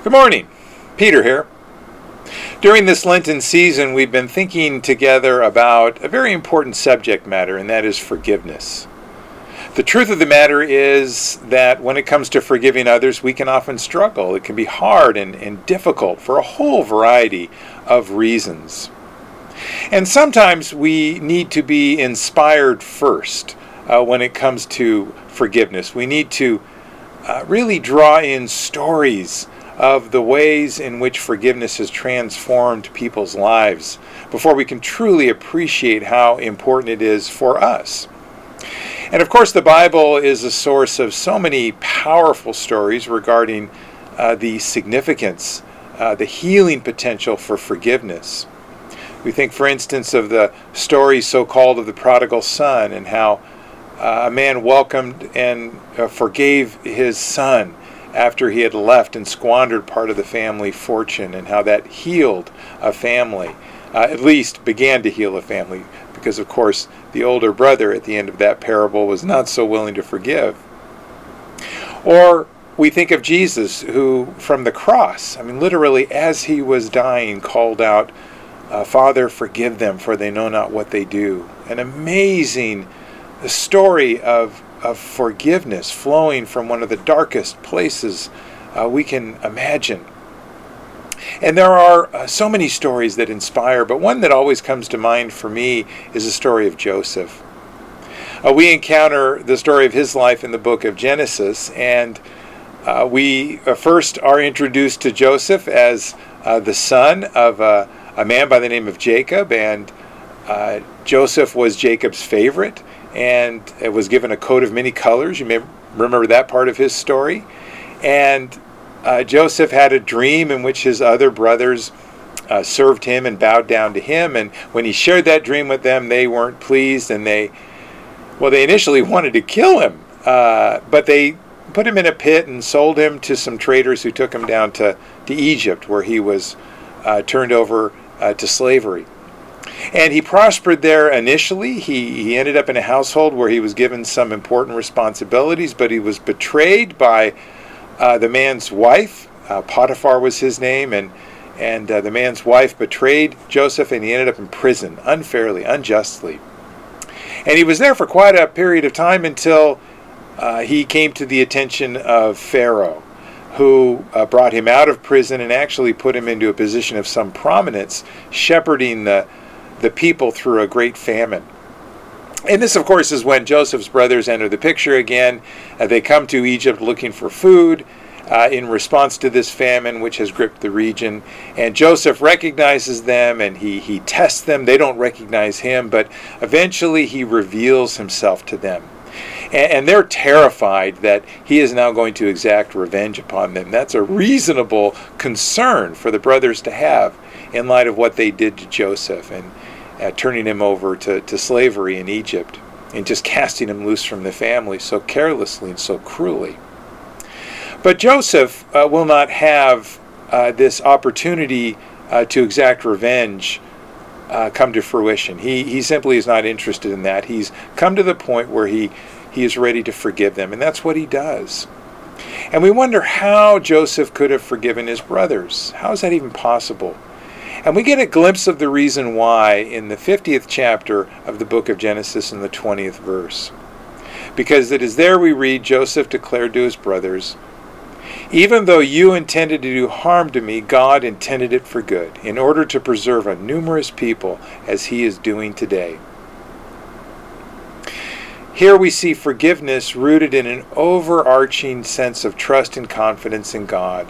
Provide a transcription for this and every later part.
Good morning. Peter here. During this Lenten season, we've been thinking together about a very important subject matter, and that is forgiveness. The truth of the matter is that when it comes to forgiving others, we can often struggle. It can be hard and difficult for a whole variety of reasons. And sometimes we need to be inspired first when it comes to forgiveness. We need to really draw in stories of the ways in which forgiveness has transformed people's lives before we can truly appreciate how important it is for us. And of course, the Bible is a source of so many powerful stories regarding the significance, the healing potential for forgiveness. We think, for instance, of the story so-called of the prodigal son and how a man welcomed and forgave his son after he had left and squandered part of the family fortune, and how that healed a family, at least began to heal a family, because of course the older brother at the end of that parable was not so willing to forgive. Or we think of Jesus, who from the cross, literally as he was dying, called out, "Father, forgive them, for they know not what they do." An amazing story of forgiveness flowing from one of the darkest places we can imagine. And there are so many stories that inspire, but one that always comes to mind for me is the story of Joseph. We encounter the story of his life in the book of Genesis, and we first are introduced to Joseph as the son of a man by the name of Jacob, and Joseph was Jacob's favorite, and it was given a coat of many colors. You may remember that part of his story. And Joseph had a dream in which his other brothers served him and bowed down to him. And when he shared that dream with them, they weren't pleased, and they initially wanted to kill him. But they put him in a pit and sold him to some traders who took him down to Egypt, where he was turned over to slavery. And he prospered there initially. He ended up in a household where he was given some important responsibilities, but he was betrayed by the man's wife. Potiphar was his name, and the man's wife betrayed Joseph, and he ended up in prison unfairly, unjustly. And he was there for quite a period of time until he came to the attention of Pharaoh, who brought him out of prison and actually put him into a position of some prominence, shepherding the people through a great famine. And this, of course, is when Joseph's brothers enter the picture again. They come to Egypt looking for food in response to this famine which has gripped the region. And Joseph recognizes them, and he tests them. They don't recognize him, but eventually he reveals himself to them. And they're terrified that he is now going to exact revenge upon them. That's a reasonable concern for the brothers to have in light of what they did to Joseph, and turning him over to slavery in Egypt, and just casting him loose from the family so carelessly and so cruelly. But Joseph will not have this opportunity to exact revenge come to fruition. He simply is not interested in that. He's come to the point where he is ready to forgive them, and that's what he does. And we wonder how Joseph could have forgiven his brothers. How is that even possible? And we get a glimpse of the reason why in the 50th chapter of the book of Genesis in the 20th verse. Because it is there we read, Joseph declared to his brothers, "Even though you intended to do harm to me, God intended it for good, in order to preserve a numerous people as he is doing today." Here we see forgiveness rooted in an overarching sense of trust and confidence in God.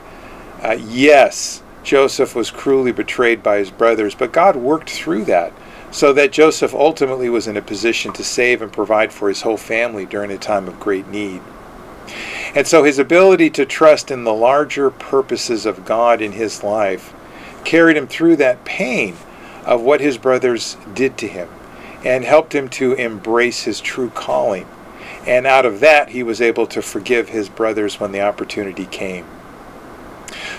Yes, Joseph was cruelly betrayed by his brothers, but God worked through that so that Joseph ultimately was in a position to save and provide for his whole family during a time of great need. And so his ability to trust in the larger purposes of God in his life carried him through that pain of what his brothers did to him, and helped him to embrace his true calling. And out of that, he was able to forgive his brothers when the opportunity came.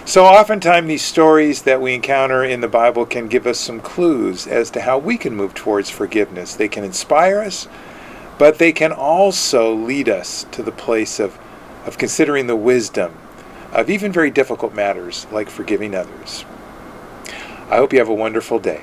So oftentimes these stories that we encounter in the Bible can give us some clues as to how we can move towards forgiveness. They can inspire us, but they can also lead us to the place of considering the wisdom of even very difficult matters like forgiving others. I hope you have a wonderful day.